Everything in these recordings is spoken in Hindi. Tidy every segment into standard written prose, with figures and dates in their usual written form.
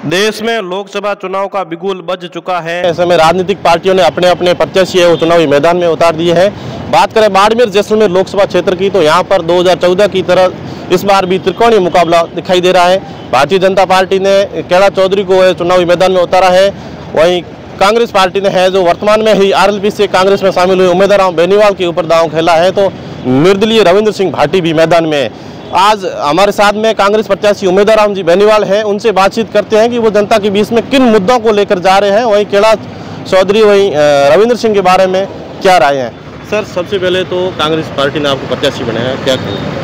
देश में लोकसभा चुनाव का बिगुल बज चुका है। ऐसे में राजनीतिक पार्टियों ने अपने अपने प्रत्याशी है वो चुनावी मैदान में उतार दिए हैं। बात करें बाड़मेर जैसलमेर लोकसभा क्षेत्र की तो यहाँ पर 2014 की तरह इस बार भी त्रिकोणीय मुकाबला दिखाई दे रहा है। भारतीय जनता पार्टी ने कैला चौधरी को चुनावी मैदान में उतारा है। वहीं कांग्रेस पार्टी ने है जो वर्तमान में ही आरएलपी से कांग्रेस में शामिल हुए उम्मीदवार राम बेनीवाल के ऊपर दांव खेला है, तो निर्दलीय रविंद्र सिंह भाटी भी मैदान में है। आज हमारे साथ में कांग्रेस प्रत्याशी उम्मीदवार राम जी बेनीवाल हैं, उनसे बातचीत करते हैं कि वो जनता के बीच में किन मुद्दों को लेकर जा रहे हैं। वहीं कैला चौधरी वहीं रविंद्र सिंह के बारे में क्या राय है। सर, सबसे पहले तो कांग्रेस पार्टी ने आपको प्रत्याशी बनाया, क्या कहें?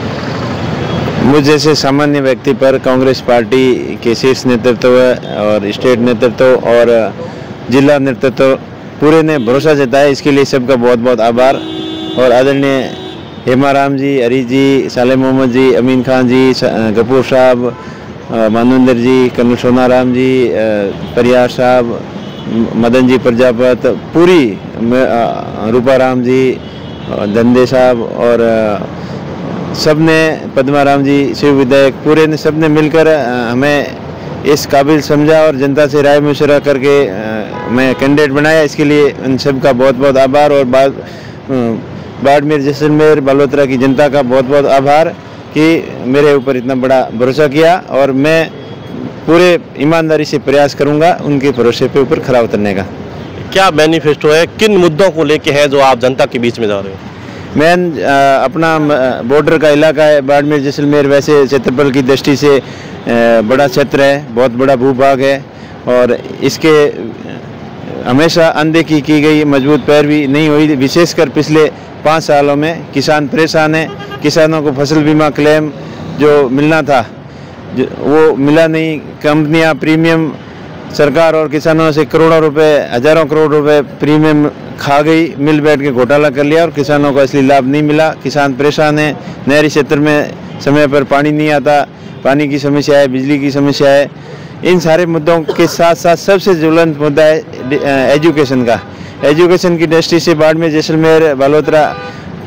मुझ जैसे सामान्य व्यक्ति पर कांग्रेस पार्टी के शीर्ष नेतृत्व और स्टेट नेतृत्व और जिला नेतृत्व पूरे ने भरोसा जताया, इसके लिए सबका बहुत बहुत आभार। और आदरणीय हेमाराम जी, हरी जी, साले मोहम्मद जी, अमीन खान जी, गफूर साहब, मानवेंद्र जी, कर्नल सोनाराम जी, परियार साहब, मदन जी प्रजापत, पूरी रूपाराम जी, धंधे साहब और सब ने, पद्माराम जी शिव विधायक, पूरे ने सब ने मिलकर हमें इस काबिल समझा और जनता से राय मशवरा करके मैं कैंडिडेट बनाया। इसके लिए उन सब का बहुत बहुत आभार। और बाड़मेर जैसलमेर बालोतरा की जनता का बहुत बहुत आभार कि मेरे ऊपर इतना बड़ा भरोसा किया और मैं पूरे ईमानदारी से प्रयास करूंगा उनके भरोसे पे ऊपर खरा उतरने का। क्या मैनिफेस्टो है, किन मुद्दों को लेके है जो आप जनता के बीच में जा रहे हो? मैं अपना बॉर्डर का इलाका है बाड़मेर जैसलमेर, वैसे क्षेत्रफल की दृष्टि से बड़ा क्षेत्र है, बहुत बड़ा भूभाग है और इसके हमेशा अनदेखी की गई, मजबूत पैरवी नहीं हुई। विशेषकर पिछले 5 सालों में किसान परेशान है। किसानों को फसल बीमा क्लेम जो मिलना था वो मिला नहीं। कंपनियां प्रीमियम सरकार और किसानों से करोड़ों रुपए, हजारों करोड़ रुपए प्रीमियम खा गई, मिल बैठ के घोटाला कर लिया और किसानों को असली लाभ नहीं मिला। किसान परेशान है। नहरी क्षेत्र में समय पर पानी नहीं आता, पानी की समस्या है, बिजली की समस्या है। इन सारे मुद्दों के साथ साथ सबसे ज्वलंत मुद्दा है एजुकेशन का। एजुकेशन की दृष्टि से बाड़मेर जैसलमेर बालोतरा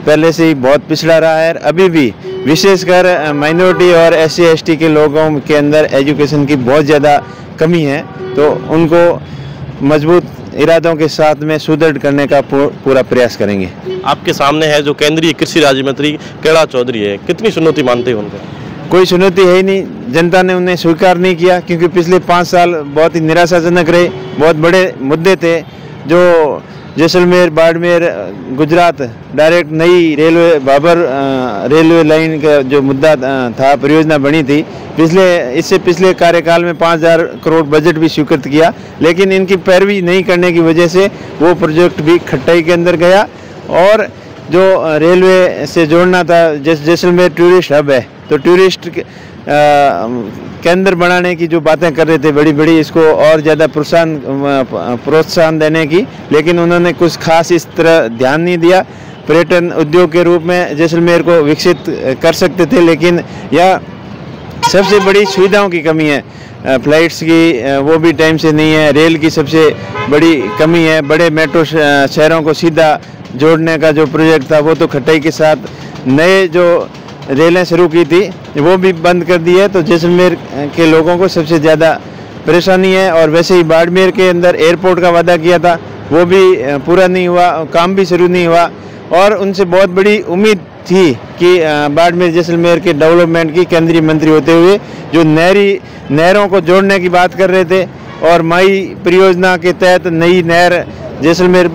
पहले से ही बहुत पिछड़ा रहा है। अभी भी विशेषकर माइनॉरिटी और SC ST के लोगों के अंदर एजुकेशन की बहुत ज़्यादा कमी है, तो उनको मजबूत इरादों के साथ में सुदृढ़ करने का पूरा प्रयास करेंगे। आपके सामने है जो केंद्रीय कृषि राज्य मंत्री कैला चौधरी है, कितनी चुनौती मानते हैं उनको? कोई चुनौती है ही नहीं। जनता ने उन्हें स्वीकार नहीं किया क्योंकि पिछले 5 साल बहुत ही निराशाजनक रहे। बहुत बड़े मुद्दे थे जो जैसलमेर बाड़मेर गुजरात डायरेक्ट नई रेलवे बाबर रेलवे लाइन का जो मुद्दा था, परियोजना बनी थी, इससे पिछले कार्यकाल में 5000 करोड़ बजट भी स्वीकृत किया, लेकिन इनकी पैरवी नहीं करने की वजह से वो प्रोजेक्ट भी खट्टाई के अंदर गया। और जो रेलवे से जोड़ना था, जैसलमेर टूरिस्ट हब है, तो टूरिस्ट केंद्र बनाने की जो बातें कर रहे थे बड़ी बड़ी, इसको और ज़्यादा प्रोत्साहन देने की, लेकिन उन्होंने कुछ खास इस तरह ध्यान नहीं दिया। पर्यटन उद्योग के रूप में जैसलमेर को विकसित कर सकते थे, लेकिन यह सबसे बड़ी सुविधाओं की कमी है। फ्लाइट्स की वो भी टाइम से नहीं है। रेल की सबसे बड़ी कमी है। बड़े मेट्रो शहरों को सीधा जोड़ने का जो प्रोजेक्ट था वो तो खट्टाई के साथ नए जो रेलें शुरू की थी वो भी बंद कर दी है। तो जैसलमेर के लोगों को सबसे ज़्यादा परेशानी है। और वैसे ही बाड़मेर के अंदर एयरपोर्ट का वादा किया था वो भी पूरा नहीं हुआ, काम भी शुरू नहीं हुआ। और उनसे बहुत बड़ी उम्मीद थी कि बाड़मेर जैसलमेर के डेवलपमेंट की केंद्रीय मंत्री होते हुए जो नहरों को जोड़ने की बात कर रहे थे और माई परियोजना के तहत नई नहर जैसलमेर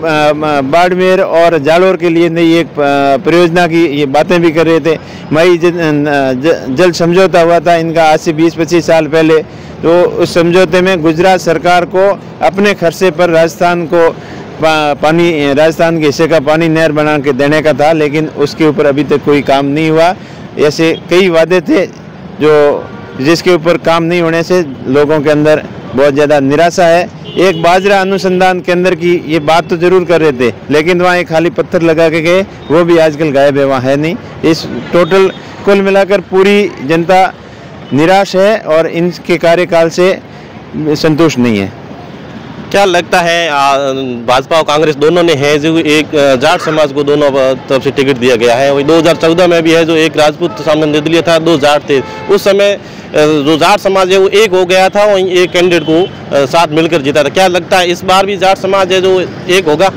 बाड़मेर और जालोर के लिए नई एक परियोजना की ये बातें भी कर रहे थे। माई जल समझौता हुआ था इनका आज से 20-25 साल पहले, तो उस समझौते में गुजरात सरकार को अपने खर्चे पर राजस्थान को राजस्थान के हिस्से का पानी नहर बना के देने का था, लेकिन उसके ऊपर अभी तक कोई काम नहीं हुआ। ऐसे कई वादे थे जिसके ऊपर काम नहीं होने से लोगों के अंदर बहुत ज़्यादा निराशा है। एक बाजरा अनुसंधान केंद्र की ये बात तो जरूर कर रहे थे, लेकिन वहाँ एक खाली पत्थर लगा के गए, वो भी आजकल गायब है, वहाँ है नहीं। इस टोटल कुल मिलाकर पूरी जनता निराश है और इनके कार्यकाल से संतुष्ट नहीं है। क्या लगता है भाजपा और कांग्रेस दोनों ने है जो एक जाट समाज को दोनों तरफ से टिकट दिया गया है, वही 2014 में भी है जो एक राजपूत सामने निर्दलीय था, 2 जाट थे। उस समय जो जाट समाज है वो एक हो गया था, वहीं एक कैंडिडेट को साथ मिलकर जीता था। क्या लगता है इस बार भी जाट समाज है जो एक होगा?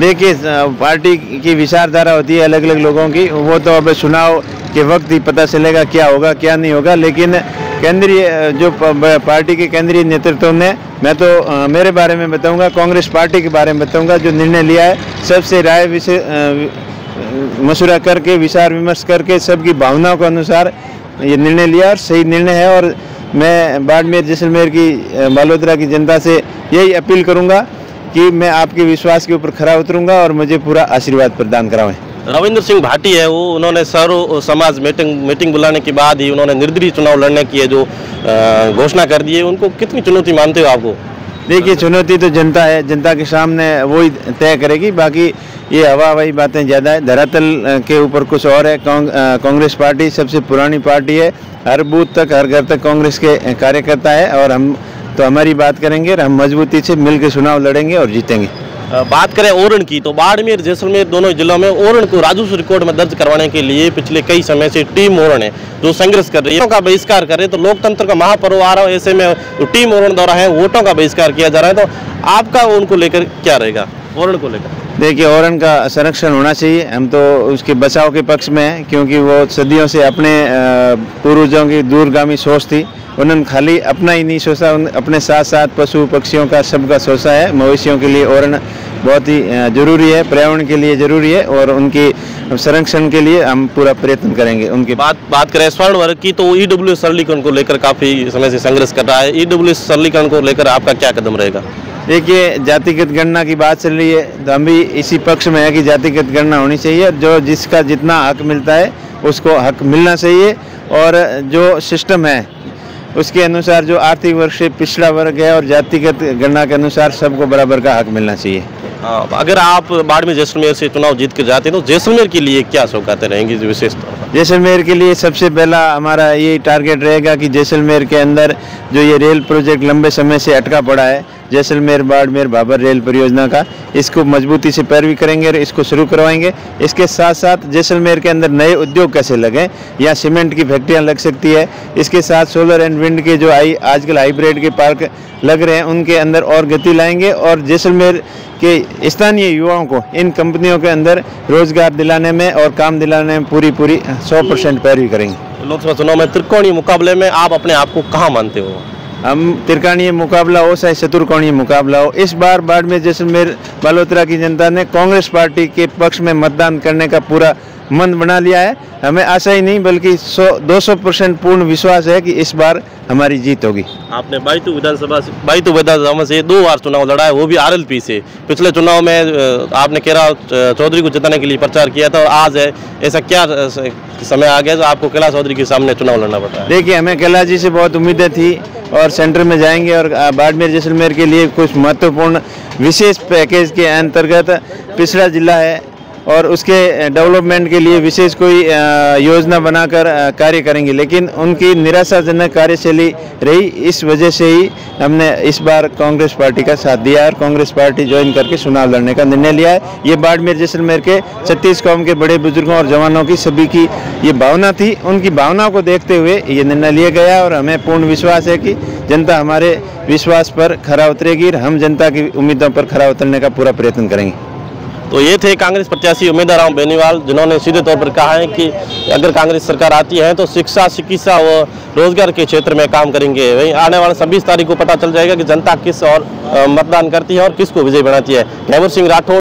देखिए, पार्टी की विचारधारा होती है अलग अलग लोगों की, वो तो अब चुनाव के वक्त ही पता चलेगा क्या होगा क्या नहीं होगा। लेकिन केंद्रीय जो पार्टी के केंद्रीय नेतृत्व ने, मैं तो मेरे बारे में बताऊंगा, कांग्रेस पार्टी के बारे में बताऊंगा, जो निर्णय लिया है सबसे राय मशवरा करके, विचार विमर्श करके, सबकी भावनाओं के अनुसार ये निर्णय लिया और सही निर्णय है। और मैं बाड़मेर जैसलमेर की बालोतरा की जनता से यही अपील करूंगा कि मैं आपके विश्वास के ऊपर खरा उतरूंगा और मुझे पूरा आशीर्वाद प्रदान करावें। रविंद्र सिंह भाटी है वो, उन्होंने सर्व समाज मीटिंग बुलाने के बाद ही उन्होंने निर्दलीय चुनाव लड़ने की जो घोषणा कर दी है, उनको कितनी चुनौती मानते हो आपको? देखिए, चुनौती तो जनता है, जनता के सामने वो ही तय करेगी। बाकी ये हवाई बातें ज़्यादा है, धरातल के ऊपर कुछ और है। कांग्रेस पार्टी सबसे पुरानी पार्टी है, हर बूथ तक, हर घर तक कांग्रेस के कार्यकर्ता है और हम तो हमारी बात करेंगे और हम मजबूती से मिलकर चुनाव लड़ेंगे और जीतेंगे। बात करें ओरण की, तो बाड़मेर जैसलमेर दोनों जिलों में ओरण को राजस्व रिकॉर्ड में दर्ज करवाने के लिए पिछले कई समय से टीम ओरण है जो संघर्ष कर रही है, वोटों का बहिष्कार कर रहे हैं। तो लोकतंत्र का महापर्व आ रहा है, ऐसे में तो टीम ओरण द्वारा है वोटों का बहिष्कार किया जा रहा है। तो आपका उनको लेकर क्या रहेगा, ओरण को लेकर? देखिए, ओरण का संरक्षण होना चाहिए, हम तो उसके बचाव के पक्ष में हैं, क्योंकि वो सदियों से अपने पूर्वजों की दूरगामी सोच थी। उन्होंने खाली अपना ही नहीं सोचा, अपने साथ साथ पशु पक्षियों का सबका सोचा है। मवेशियों के लिए ओरण बहुत ही जरूरी है, पर्यावरण के लिए जरूरी है और उनकी संरक्षण के लिए हम पूरा प्रयत्न करेंगे। उनकी बात करें स्वर्ण वर्ग की, तो ईडब्ल्यूएस सरलीकरण को लेकर काफ़ी समय से संघर्ष कर रहा है। ईडब्ल्यूएस सरलीकरण को लेकर आपका क्या कदम रहेगा? देखिए, जातिगत गणना की बात चल रही है, तो हम भी इसी पक्ष में है कि जातिगत गणना होनी चाहिए। जो जिसका जितना हक मिलता है उसको हक मिलना चाहिए और जो सिस्टम है उसके अनुसार जो आर्थिक वर्ग से पिछड़ा वर्ग है और जातिगत गणना के अनुसार सबको बराबर का हक मिलना चाहिए। अगर आप बाड़मेर जैसलमेर से चुनाव जीत कर जाते हैं तो जैसलमेर के लिए क्या सौगातें रहेंगी विशेष तौर पर? जैसलमेर के लिए सबसे पहला हमारा ये टारगेट रहेगा कि जैसलमेर के अंदर जो ये रेल प्रोजेक्ट लंबे समय से अटका पड़ा है, जैसलमेर बाड़मेर भाबर रेल परियोजना का, इसको मजबूती से पैरवी करेंगे और इसको शुरू करवाएंगे। इसके साथ साथ जैसलमेर के अंदर नए उद्योग कैसे लगें, या सीमेंट की फैक्ट्रियां लग सकती है। इसके साथ सोलर एंड विंड के जो आजकल हाइब्रिड के पार्क लग रहे हैं उनके अंदर और गति लाएंगे और जैसलमेर के स्थानीय युवाओं को इन कंपनियों के अंदर रोजगार दिलाने में और काम दिलाने में पूरी 100% पैरवी करेंगे। लोकसभा चुनाव में त्रिकोणीय मुकाबले में आप अपने आप को कहाँ मानते हो? हम त्रिकोणीय मुकाबला हो चाहे चतुर्कोणीय मुकाबला हो, इस बार बाड़मेर जैसलमेर बालोतरा की जनता ने कांग्रेस पार्टी के पक्ष में मतदान करने का पूरा मन बना लिया है। हमें आशा ही नहीं बल्कि 200% पूर्ण विश्वास है कि इस बार हमारी जीत होगी। आपने बायतू विधानसभा से 2 बार चुनाव लड़ा है, वो भी आरएलपी से। पिछले चुनाव में आपने कैलाश चौधरी को जिताने के लिए प्रचार किया था और आज है, ऐसा क्या समय आ गया जो आपको कैलाश चौधरी के सामने चुनाव लड़ना पड़ा है? देखिए, हमें कैलाश जी से बहुत उम्मीदें थी और सेंटर में जाएंगे और बाड़मेर जैसलमेर के लिए कुछ महत्वपूर्ण विशेष पैकेज के अंतर्गत पिछड़ा जिला है और उसके डेवलपमेंट के लिए विशेष कोई योजना बनाकर कार्य करेंगे। लेकिन उनकी निराशाजनक कार्यशैली रही, इस वजह से ही हमने इस बार कांग्रेस पार्टी का साथ दिया और कांग्रेस पार्टी ज्वाइन करके चुनाव लड़ने का निर्णय लिया है। ये बाड़मेर जैसलमेर के 36 कौम के बड़े बुजुर्गों और जवानों की सभी की ये भावना थी, उनकी भावनाओं को देखते हुए ये निर्णय लिया गया और हमें पूर्ण विश्वास है कि जनता हमारे विश्वास पर खरा उतरेगी और हम जनता की उम्मीदों पर खरा उतरने का पूरा प्रयत्न करेंगे। तो ये थे कांग्रेस प्रत्याशी उम्मीदवार राम बेनीवाल, जिन्होंने सीधे तौर पर कहा है कि अगर कांग्रेस सरकार आती है तो शिक्षा, चिकित्सा व रोजगार के क्षेत्र में काम करेंगे। वहीं आने वाले 26 तारीख को पता चल जाएगा कि जनता किस और मतदान करती है और किसको विजयी बनाती है। कैमूर सिंह राठौड़।